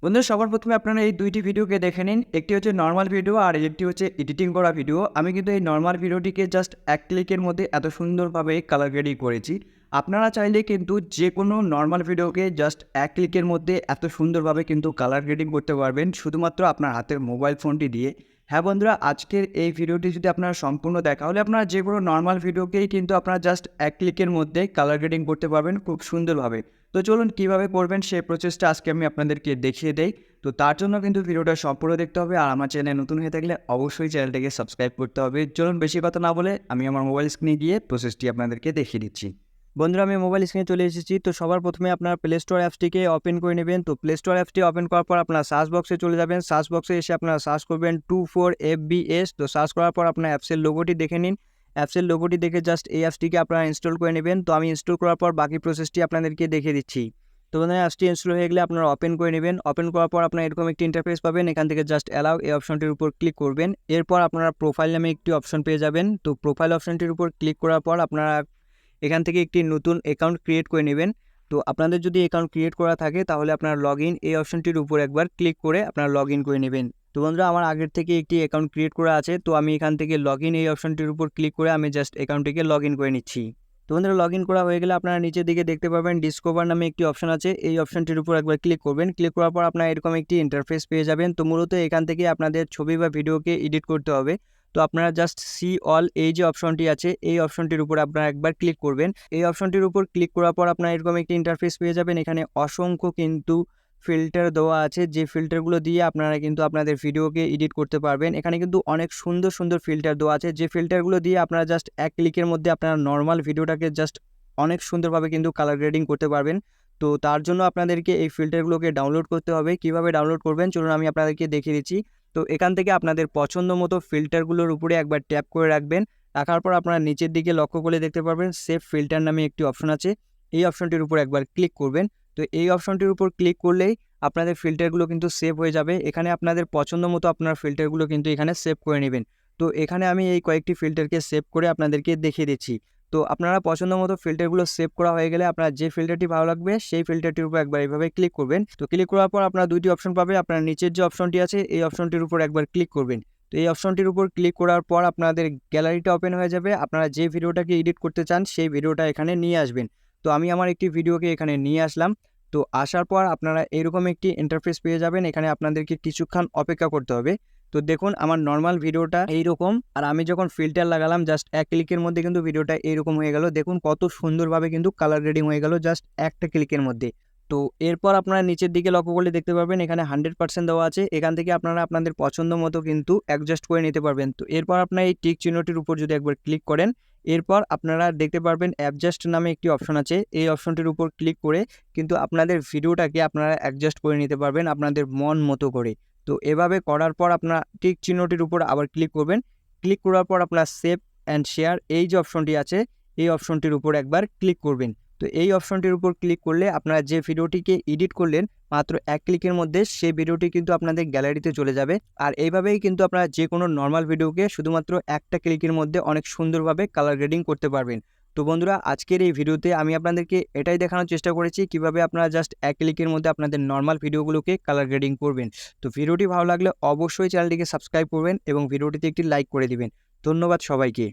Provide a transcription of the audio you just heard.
বন্ধুরা সবার প্রথমে আপনারা এই দুইটি ভিডিওকে দেখে নিন। একটি হচ্ছে নর্মাল ভিডিও আর একটি হচ্ছে এডিটিং করা ভিডিও। আমি কিন্তু এই নর্মাল ভিডিওটিকে জাস্ট এক ক্লিকের মধ্যে এত সুন্দরভাবে কালার গ্রেডিং করেছি। আপনারা চাইলে কিন্তু যে কোনো নর্মাল ভিডিওকে জাস্ট এক ক্লিকের মধ্যে এত সুন্দরভাবে কিন্তু কালার গ্রেডিং করতে পারবেন শুধুমাত্র আপনার হাতের মোবাইল ফোনটি দিয়ে। হ্যাঁ বন্ধুরা, আজকের এই ভিডিওটি যদি আপনারা সম্পূর্ণ দেখা হলে আপনারা যে কোনো নর্মাল ভিডিওকেই কিন্তু আপনারা জাস্ট এক ক্লিকের মধ্যে কালার গ্রেডিং করতে পারবেন খুব সুন্দরভাবে। তো চলুন কীভাবে করবেন সেই প্রসেসটা আজকে আমি আপনাদেরকে দেখিয়ে দেই। তো তার জন্য কিন্তু ভিডিওটা সম্পূর্ণ দেখতে হবে, আর আমার চ্যানেলে নতুন হয়ে থাকলে অবশ্যই চ্যানেলটাকে সাবস্ক্রাইব করতে হবে। চলুন বেশি কথা না বলে আমি আমার মোবাইল স্ক্রিনে গিয়ে প্রসেসটি আপনাদেরকে দেখিয়ে দিচ্ছি। বন্ধুরা আমি মোবাইল স্ক্রিনে চলে এসেছি। তো সবার প্রথমে আপনারা প্লে স্টোর অ্যাপসটিকে ওপেন করে নেবেন। তো প্লে স্টোর অ্যাপসটি ওপেন করার পর আপনারা সার্চ বক্সে চলে যাবেন। সার্চ বক্সে এসে আপনারা সার্চ করবেন 24FBS। তো সার্চ করার পর আপনার অ্যাপসের লোগোটি দেখে নিন। অ্যাপসের লোগোটি দেখে জাস্ট এই অ্যাপসটিকে আপনারা ইনস্টল করে নেবেন। তো আমি ইনস্টল করার পর বাকি প্রসেসটি আপনাদেরকে দেখিয়ে দিচ্ছি। তো বন্ধুরা অ্যাপসটি ইনস্টল হয়ে গেলে আপনারা ওপেন করে নেবেন। ওপেন করার পর আপনারা এরকম একটি ইন্টারফেস পাবেন। এখান থেকে জাস্ট অ্যালাউ এই অপশনটির উপর ক্লিক করবেন। এরপর আপনারা প্রোফাইল নামে একটি অপশন পেয়ে যাবেন। তো প্রোফাইল অপশনটির উপর ক্লিক করার পর আপনারা এখান থেকে একটি নতুন অ্যাকাউন্ট ক্রিয়েট করে নেবেন। তো আপনাদের যদি অ্যাকাউন্ট ক্রিয়েট করা থাকে তাহলে আপনারা লগ ইন এই অপশনটির উপর একবার ক্লিক করে আপনারা লগ ইন করে নেবেন। তো বন্ধুরা আমার আগের থেকে একটি অ্যাকাউন্ট ক্রিয়েট করা আছে। তো আমি এখান থেকে লগ ইন এই অপশনটির উপর ক্লিক করে আমি জাস্ট অ্যাকাউন্টটিকে লগ ইন করে নিচ্ছি। তো বন্ধুরা লগ ইন করা হয়ে গেলে আপনারা নিচের দিকে দেখতে পাবেন ডিসকভার নামে একটি অপশন আছে। এই অপশনটির উপর একবার ক্লিক করবেন। ক্লিক করার পর আপনারা এরকম একটি ইন্টারফেস পেয়ে যাবেন। তো মূলত এখান থেকে আপনাদের ছবি বা ভিডিওকে এডিট করতে হবে। তো আপনারা জাস্ট সি অল এই যে অপশনটি আছে এই অপশনটির উপর আপনারা একবার ক্লিক করবেন। এই অপশনটির উপর ক্লিক করার পর আপনারা এরকম একটি ইন্টারফেস পেয়ে যাবেন। এখানে অসংখ্য কিন্তু ফিল্টার দেওয়া আছে, যে ফিল্টারগুলো দিয়ে আপনারা কিন্তু আপনাদের ভিডিওকে এডিট করতে পারবেন। এখানে কিন্তু অনেক সুন্দর সুন্দর ফিল্টার দেওয়া আছে, যে ফিল্টারগুলো দিয়ে আপনারা জাস্ট এক ক্লিকের মধ্যে আপনারা নর্মাল ভিডিওটাকে জাস্ট অনেক সুন্দরভাবে কিন্তু কালার গ্রেডিং করতে পারবেন। তো তার জন্য আপনাদেরকে এই ফিল্টারগুলোকে ডাউনলোড করতে হবে। কিভাবে ডাউনলোড করবেন চলুন আমি আপনাদেরকে দেখিয়ে দিচ্ছি। তো এখান থেকে আপনাদের পছন্দ মতো ফিল্টারগুলোর উপরে একবার ট্যাপ করে রাখবেন। রাখার পর আপনারা নিচের দিকে লক্ষ্য করে দেখতে পারবেন সেভ ফিল্টার নামে একটি অপশন আছে। এই অপশনটির উপর একবার ক্লিক করবেন। তো এই অপশনটির উপর ক্লিক করলেই আপনাদের ফিল্টারগুলো কিন্তু সেভ হয়ে যাবে। এখানে আপনাদের পছন্দ মতো আপনার ফিল্টারগুলো কিন্তু এখানে সেভ করে নেবেন। তো এখানে আমি এই কয়েকটি ফিল্টারকে সেভ করে আপনাদেরকে দেখিয়ে দিচ্ছি। তো আপনারা পছন্দ মতো ফিল্টারগুলো সেভ করা হয়ে গেলে আপনার যে ফিল্টারটি ভালো লাগবে সেই ফিল্টারটির উপর একবার এইভাবে ক্লিক করবেন। তো ক্লিক করার পর আপনারা দুইটি অপশন পাবে। আপনার নিচের যে অপশনটি আছে এই অপশনটির উপর একবার ক্লিক করবেন। তো এই অপশনটির উপর ক্লিক করার পর আপনাদের গ্যালারিটা ওপেন হয়ে যাবে। আপনারা যে ভিডিওটাকে এডিট করতে চান সেই ভিডিওটা এখানে নিয়ে আসবেন। তো আমি আমার একটি ভিডিওকে এখানে নিয়ে আসলাম। তো আসার পর আপনারা এরকম একটি ইন্টারফেস পেয়ে যাবেন। এখানে আপনাদেরকে কিছুক্ষণ অপেক্ষা করতে হবে। তো দেখুন আমার নর্মাল ভিডিওটা এইরকম, আর আমি যখন ফিল্টার লাগালাম জাস্ট এক ক্লিকের মধ্যে কিন্তু ভিডিওটা এইরকম হয়ে গেল। দেখুন কত সুন্দরভাবে কিন্তু কালার গ্রেডিং হয়ে গেল জাস্ট একটা ক্লিকের মধ্যে। তো এরপর আপনারা নিচের দিকে লক্ষ্য করলে দেখতে পারবেন এখানে 100% দেওয়া আছে। এখান থেকে আপনারা আপনাদের পছন্দ মতো কিন্তু অ্যাডজাস্ট করে নিতে পারবেন। তো এরপর আপনারা এই টিক চিহ্নটির উপর যদি একবার ক্লিক করেন, এরপর আপনারা দেখতে পারবেন অ্যাডজাস্ট নামে একটি অপশন আছে। এই অপশনটির উপর ক্লিক করে কিন্তু আপনাদের ভিডিওটাকে আপনারা অ্যাডজাস্ট করে নিতে পারবেন আপনাদের মন মতো করে। তো এভাবে করার পর আপনারা টিক চিহ্নটির উপর আবার ক্লিক করবেন। ক্লিক করার পর আপনারা সেভ অ্যান্ড শেয়ার এই যে অপশনটি আছে এই অপশনটির উপর একবার ক্লিক করবেন। তো এই অপশনটির উপর ক্লিক করলে আপনারা যে ভিডিওটিকে এডিট করলেন মাত্র এক ক্লিকের মধ্যে সেই ভিডিওটি কিন্তু আপনাদের গ্যালারিতে চলে যাবে। আর এইভাবেই কিন্তু আপনারা যে কোনো নর্মাল ভিডিওকে শুধুমাত্র একটা ক্লিকের মধ্যে অনেক সুন্দরভাবে কালার গ্রেডিং করতে পারবেন। তো বন্ধুরা আজকের এই ভিডিওতে আমি আপনাদেরকে এটাই দেখানোর চেষ্টা করেছি কিভাবে আপনারা জাস্ট এক ক্লিকের মধ্যে আপনাদের নর্মাল ভিডিওগুলোকে কালার গ্রেডিং করবেন। তো ভিডিওটি ভালো লাগলে অবশ্যই চ্যানেলটিকে সাবস্ক্রাইব করবেন এবং ভিডিওটিতে একটি লাইক করে দিবেন। ধন্যবাদ সবাইকে।